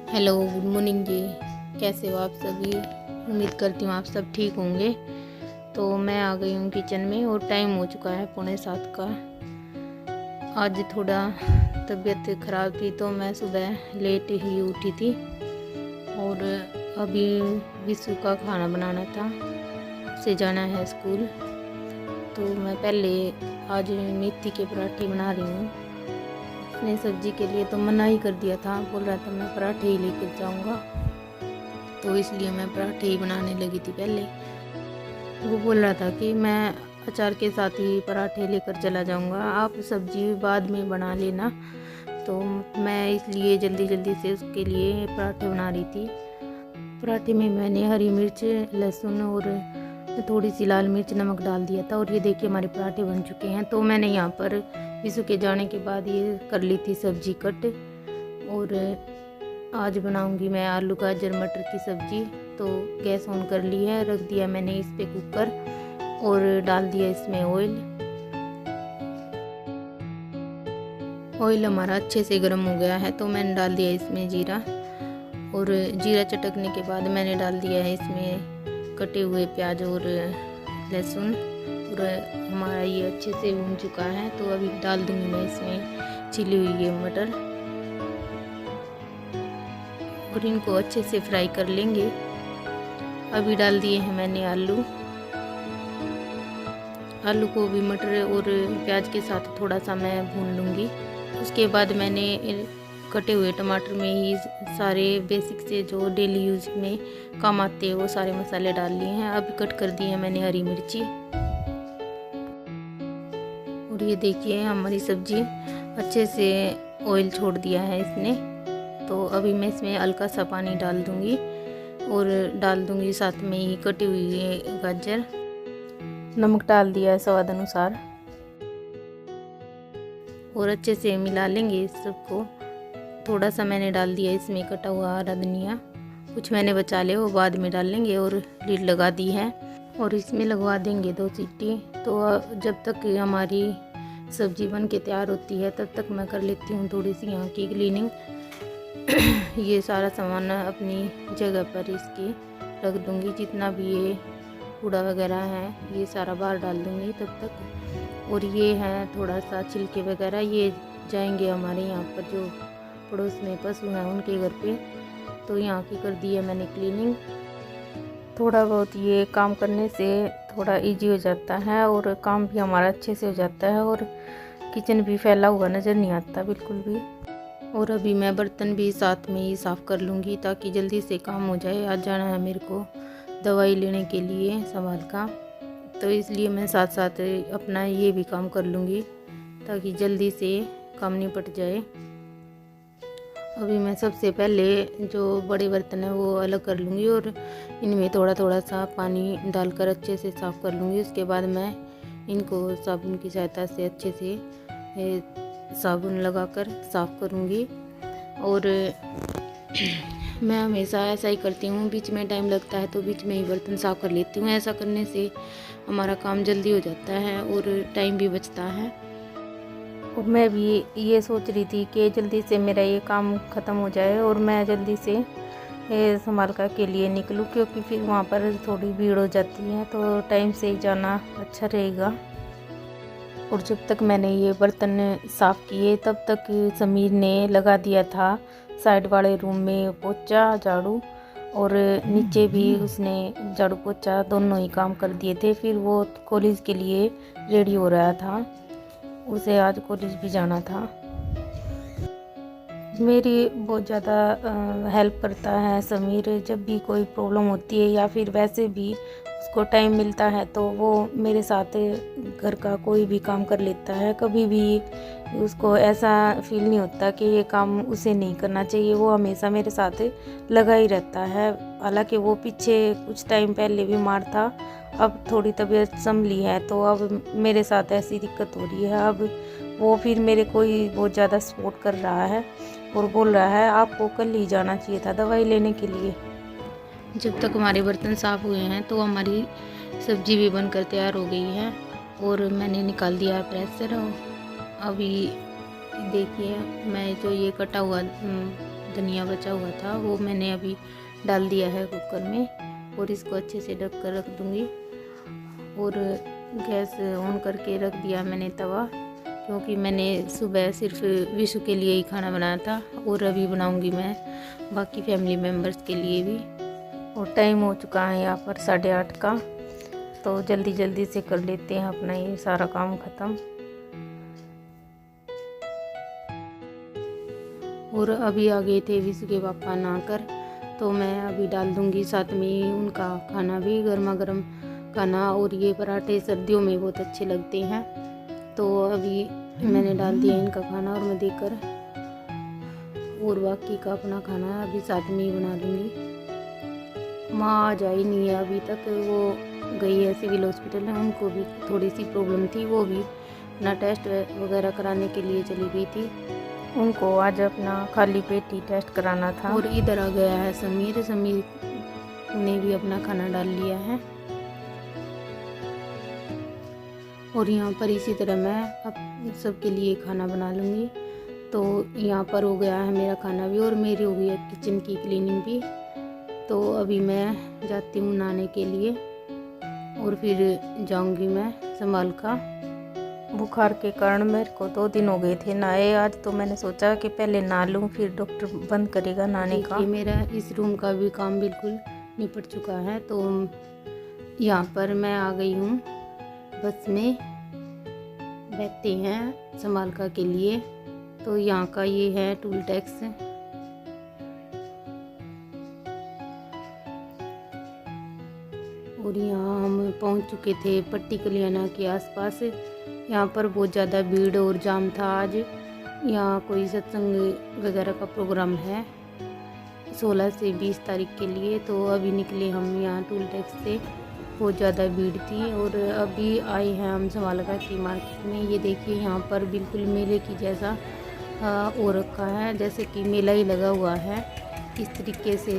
Hello, good morning जी। कैसे हो आप सभी? उम्मीद करती हूँ आप सब ठीक होंगे। तो मैं आ गई हूँ किचन में और टाइम हो चुका है 6:45 का। आज थोड़ा तबीयत ख़राब थी तो मैं सुबह लेट ही उठी थी और अभी विशु का खाना बनाना था, उसे जाना है स्कूल। तो मैं पहले आज मेथी के पराठे बना रही हूँ। उसने सब्जी के लिए तो मना ही कर दिया था, बोल रहा था मैं पराठे ही लेकर जाऊंगा, तो इसलिए मैं पराठे ही बनाने लगी थी। पहले वो बोल रहा था कि मैं अचार के साथ ही पराठे लेकर चला जाऊंगा, आप सब्जी बाद में बना लेना। तो मैं इसलिए जल्दी जल्दी से उसके लिए पराठे बना रही थी। पराठे में मैंने हरी मिर्च, लहसुन और थोड़ी सी लाल मिर्च, नमक डाल दिया था। और ये देखिए हमारे पराठे बन चुके हैं। तो मैंने यहाँ पर विशु के जाने के बाद ये कर ली थी सब्जी कट। और आज बनाऊंगी मैं आलू गाजर मटर की सब्जी। तो गैस ऑन कर ली है, रख दिया मैंने इस पे कुकर और डाल दिया इसमें ऑयल हमारा अच्छे से गर्म हो गया है। तो मैंने डाल दिया इसमें जीरा, और जीरा चटकने के बाद मैंने डाल दिया है इसमें कटे हुए प्याज और लहसुन। और हमारा ये अच्छे से भून चुका है। तो अभी डाल दूंगी मैं इसमें छिली हुई ये मटर और इनको अच्छे से फ्राई कर लेंगे। अभी डाल दिए हैं मैंने आलू को भी मटर और प्याज के साथ थोड़ा सा मैं भून लूँगी। उसके बाद मैंने कटे हुए टमाटर में ही सारे बेसिक से जो डेली यूज में काम आते हैं वो सारे मसाले डाल लिए हैं। अभी कट कर दी है मैंने हरी मिर्ची। और ये देखिए हमारी सब्जी अच्छे से ऑयल छोड़ दिया है इसने। तो अभी मैं इसमें हल्का सा पानी डाल दूंगी और डाल दूंगी साथ में ही कटी हुई गाजर। नमक डाल दिया है स्वाद अनुसार और अच्छे से मिला लेंगे इस सबको। थोड़ा सा मैंने डाल दिया इसमें कटा हुआ हरा धनिया, कुछ मैंने बचा लिया वो बाद में डाल लेंगे। और लीड लगा दी है और इसमें लगवा देंगे 2 सीटी। तो जब तक हमारी सब्जी बन के तैयार होती है तब तक मैं कर लेती हूँ थोड़ी सी यहाँ की क्लीनिंग। ये सारा सामान अपनी जगह पर इसके रख दूँगी, जितना भी ये कूड़ा वगैरह है ये सारा बाहर डाल दूँगी तब तक। और ये है थोड़ा सा छिलके वगैरह, ये जाएंगे हमारे यहाँ पर जो पड़ोस में पशु हैं उनके घर पे। तो यहाँ की कर दी है मैंने क्लीनिंग। थोड़ा बहुत ये काम करने से थोड़ा इजी हो जाता है और काम भी हमारा अच्छे से हो जाता है और किचन भी फैला हुआ नज़र नहीं आता बिल्कुल भी। और अभी मैं बर्तन भी साथ में ही साफ़ कर लूँगी ताकि जल्दी से काम हो जाए। आज जाना है मेरे को दवाई लेने के लिए संभाल का, तो इसलिए मैं साथ साथ अपना ये भी काम कर लूँगी ताकि जल्दी से काम निपट जाए। अभी मैं सबसे पहले जो बड़े बर्तन है वो अलग कर लूँगी और इनमें थोड़ा थोड़ा सा पानी डालकर अच्छे से साफ़ कर लूँगी। उसके बाद मैं इनको साबुन की सहायता से अच्छे से साबुन लगाकर साफ़ करूँगी। और मैं हमेशा ऐसा ही करती हूँ, बीच में टाइम लगता है तो बीच में ही बर्तन साफ़ कर लेती हूँ। ऐसा करने से हमारा काम जल्दी हो जाता है और टाइम भी बचता है। और मैं भी ये सोच रही थी कि जल्दी से मेरा ये काम ख़त्म हो जाए और मैं जल्दी से समालका के लिए निकलूँ, क्योंकि फिर वहाँ पर थोड़ी भीड़ हो जाती है तो टाइम से ही जाना अच्छा रहेगा। और जब तक मैंने ये बर्तन साफ़ किए तब तक समीर ने लगा दिया था साइड वाले रूम में पोछा झाड़ू, और नीचे भी उसने झाड़ू पोछा दोनों ही काम कर दिए थे। फिर वो कॉलेज के लिए रेडी हो रहा था, उसे आज कॉलेज भी जाना था। मेरी बहुत ज़्यादा हेल्प करता है समीर, जब भी कोई प्रॉब्लम होती है या फिर वैसे भी उसको टाइम मिलता है तो वो मेरे साथ घर का कोई भी काम कर लेता है। कभी भी उसको ऐसा फील नहीं होता कि ये काम उसे नहीं करना चाहिए, वो हमेशा मेरे साथ लगा ही रहता है। हालांकि वो पीछे कुछ टाइम पहले बीमार था, अब थोड़ी तबीयत संभली है तो अब मेरे साथ ऐसी दिक्कत हो रही है। अब वो फिर मेरे को ही बहुत ज़्यादा सपोर्ट कर रहा है और बोल रहा है आपको कल ही जाना चाहिए था दवाई लेने के लिए। जब तक हमारे बर्तन साफ़ हुए हैं तो हमारी सब्जी भी बनकर तैयार हो गई है और मैंने निकाल दिया है प्रेशर। अभी देखिए मैं जो ये कटा हुआ धनिया बचा हुआ था वो मैंने अभी डाल दिया है कुकर में और इसको अच्छे से ढक कर रख दूँगी। और गैस ऑन करके रख दिया मैंने तवा, क्योंकि मैंने सुबह सिर्फ विशु के लिए ही खाना बनाया था और अभी बनाऊंगी मैं बाकी फैमिली मेम्बर्स के लिए भी। और टाइम हो चुका है यहाँ पर 8:30 का, तो जल्दी जल्दी से कर लेते हैं अपना ये सारा काम ख़त्म। और अभी आ गए थे विशु के पापा नहाकर, तो मैं अभी डाल दूँगी साथ में उनका खाना भी, गर्मा गर्म खाना। और ये पराठे सर्दियों में बहुत अच्छे लगते हैं, तो अभी मैंने डाल दिया इनका खाना और मैं देकर और बाकी का अपना खाना अभी साथ में ही बना लूँगी। माँ आज आई नहीं है अभी तक, वो गई है सिविल हॉस्पिटल में, उनको भी थोड़ी सी प्रॉब्लम थी, वो भी अपना टेस्ट वगैरह कराने के लिए चली गई थी। उनको आज अपना खाली पेट ही टेस्ट कराना था। और इधर आ गया है समीर ने भी अपना खाना डाल लिया है। और यहाँ पर इसी तरह मैं अब सबके लिए खाना बना लूँगी। तो यहाँ पर हो गया है मेरा खाना भी और मेरी हो गई है किचन की क्लीनिंग भी। तो अभी मैं जाती हूँ नहाने के लिए और फिर जाऊँगी मैं संभाल का। बुखार के कारण मेरे को 2 दिन हो गए थे नहाए, आज तो मैंने सोचा कि पहले नहा लूँ, फिर डॉक्टर बंद करेगा नहाने का। मेरा इस रूम का भी काम बिल्कुल निपट चुका है। तो यहाँ पर मैं आ गई हूँ बस में, बैठते हैं संभालका के लिए। तो यहाँ का ये है टूल टैक्स। और यहाँ हम पहुँच चुके थे पट्टी कलियाना के आसपास। यहाँ पर बहुत ज़्यादा भीड़ और जाम था आज। यहाँ कोई सत्संग वगैरह का प्रोग्राम है 16 से 20 तारीख के लिए। तो अभी निकले हम यहाँ टूल टैक्स से, बहुत ज़्यादा भीड़ थी। और अभी आए हैं हम संभालका की मार्केट में। ये देखिए यहाँ पर बिल्कुल मेले की जैसा हो रखा है, जैसे कि मेला ही लगा हुआ है। इस तरीके से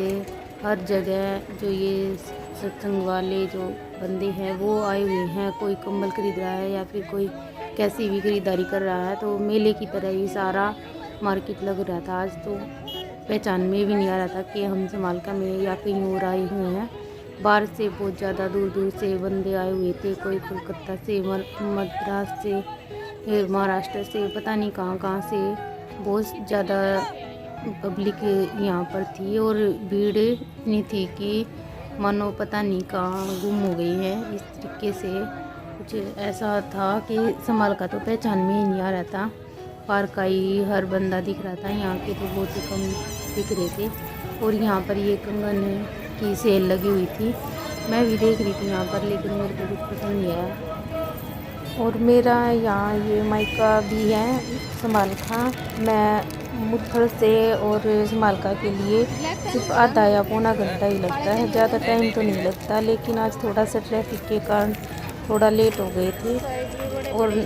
हर जगह जो ये सत्संग वाले जो बंदे हैं वो आए हुए हैं, कोई कंबल खरीद रहा है या फिर कोई कैसी भी खरीदारी कर रहा है। तो मेले की तरह ही सारा मार्केट लग रहा था आज। तो पहचान में भी नहीं आ रहा था कि हम संभालका में या कहीं और आए हुए हैं। बाहर से बहुत ज़्यादा दूर दूर से बंदे आए हुए थे, कोई कोलकाता से, मद्रास से, महाराष्ट्र से, पता नहीं कहाँ से बहुत ज़्यादा पब्लिक यहाँ पर थी। और भीड़ इतनी थी कि मानो पता नहीं कहाँ गुम हो गई है। इस तरीके से कुछ ऐसा था कि संभालका तो पहचान में ही नहीं आ रहा था। पार्क का ही हर बंदा दिख रहा था, यहाँ के तो बहुत ही कम दिख रहे थे। और यहाँ पर ये कंगन की सेल लगी हुई थी, मैं भी देख रही थी यहाँ पर, लेकिन मेरे को कुछ पसंद नहीं आया। और मेरा यहाँ ये मायका भी है संभालका। मैं मुट्ठर से और संभालका के लिए सिर्फ आधा या पौना घंटा ही लगता है, ज़्यादा टाइम तो नहीं लगता। लेकिन आज थोड़ा सा ट्रैफिक के कारण थोड़ा लेट हो गए थे। और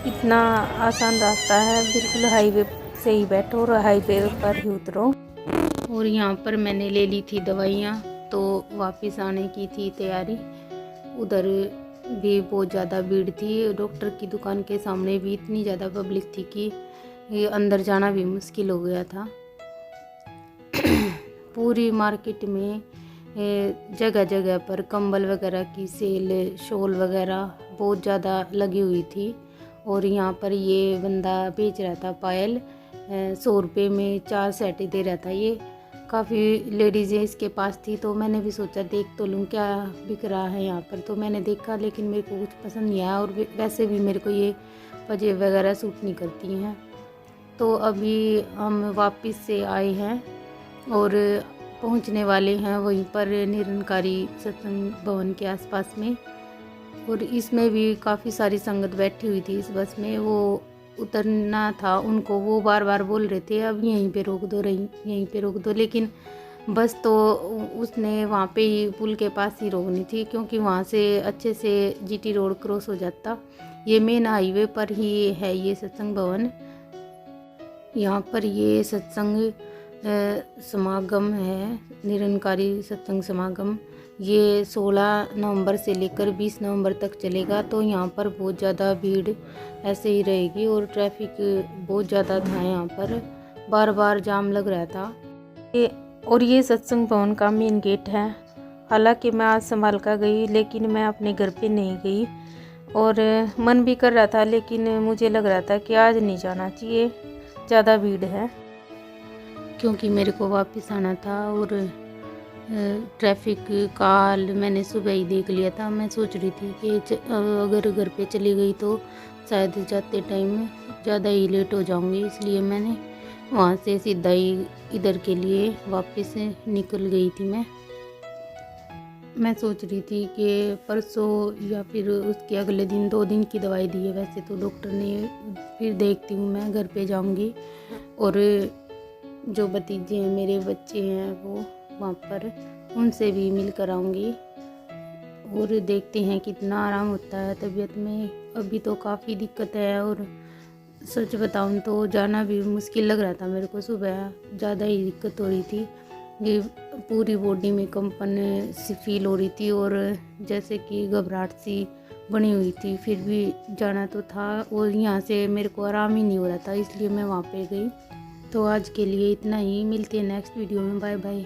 इतना आसान रास्ता है, बिल्कुल हाईवे से ही बैठो और हाईवे पर ही उतरो। और यहाँ पर मैंने ले ली थी दवाइयाँ, तो वापस आने की थी तैयारी। उधर भी बहुत ज़्यादा भीड़ थी, डॉक्टर की दुकान के सामने भी इतनी ज़्यादा पब्लिक थी कि ये अंदर जाना भी मुश्किल हो गया था। पूरी मार्केट में जगह जगह पर कंबल वगैरह की सेल, शॉल वगैरह बहुत ज़्यादा लगी हुई थी। और यहाँ पर ये बंदा बेच रहा था पायल, 100 रुपये में 4 सेट दे रहा था। ये काफ़ी लेडीज़ें इसके पास थी, तो मैंने भी सोचा देख तो लूँ क्या बिक रहा है यहाँ पर। तो मैंने देखा, लेकिन मेरे को कुछ पसंद नहीं आया। और वैसे भी मेरे को ये पजेब वगैरह सूट नहीं करती हैं। तो अभी हम वापस से आए हैं और पहुँचने वाले हैं वहीं पर निरंकारी सत्संग भवन के आसपास में। और इसमें भी काफ़ी सारी संगत बैठी हुई थी इस बस में। वो उतरना था उनको, वो बार बार बोल रहे थे अब यहीं पे रोक दो, यहीं पे रोक दो। लेकिन बस तो उसने वहाँ पे ही पुल के पास ही रोकनी थी, क्योंकि वहाँ से अच्छे से जीटी रोड क्रॉस हो जाता। ये मेन हाईवे पर ही है ये सत्संग भवन। यहाँ पर ये सत्संग समागम है, निरंकारी सत्संग समागम। ये 16 नवंबर से लेकर 20 नवंबर तक चलेगा। तो यहाँ पर बहुत ज़्यादा भीड़ ऐसे ही रहेगी और ट्रैफिक बहुत ज़्यादा था यहाँ पर। बार बार जाम लग रहा था। और ये सत्संग भवन का मेन गेट है। हालांकि मैं आज संभाल कर गई, लेकिन मैं अपने घर पे नहीं गई। और मन भी कर रहा था, लेकिन मुझे लग रहा था कि आज नहीं जाना चाहिए, ज़्यादा भीड़ है, क्योंकि मेरे को वापस आना था। और ट्रैफिक का हाल मैंने सुबह ही देख लिया था। मैं सोच रही थी कि अगर घर पे चली गई तो शायद जाते टाइम ज़्यादा ही लेट हो जाऊंगी, इसलिए मैंने वहाँ से सीधा ही इधर के लिए वापस निकल गई थी। मैं सोच रही थी कि परसों या फिर उसके अगले दिन 2 दिन की दवाई दी है वैसे तो डॉक्टर ने। फिर देखती हूँ, मैं घर पे जाऊँगी और जो भतीजे हैं, मेरे बच्चे हैं, वो वहाँ पर उनसे भी मिल कर आऊँगी और देखते हैं कितना आराम होता है तबीयत में। अभी तो काफ़ी दिक्कत है और सच बताऊँ तो जाना भी मुश्किल लग रहा था मेरे को। सुबह ज़्यादा ही दिक्कत हो रही थी, ये पूरी बॉडी में कंपन सी फील हो रही थी और जैसे कि घबराहट सी बनी हुई थी। फिर भी जाना तो था और यहाँ से मेरे को आराम ही नहीं हो रहा था, इसलिए मैं वहाँ पे गई। तो आज के लिए इतना ही, मिलते हैं नेक्स्ट वीडियो में। Bye bye.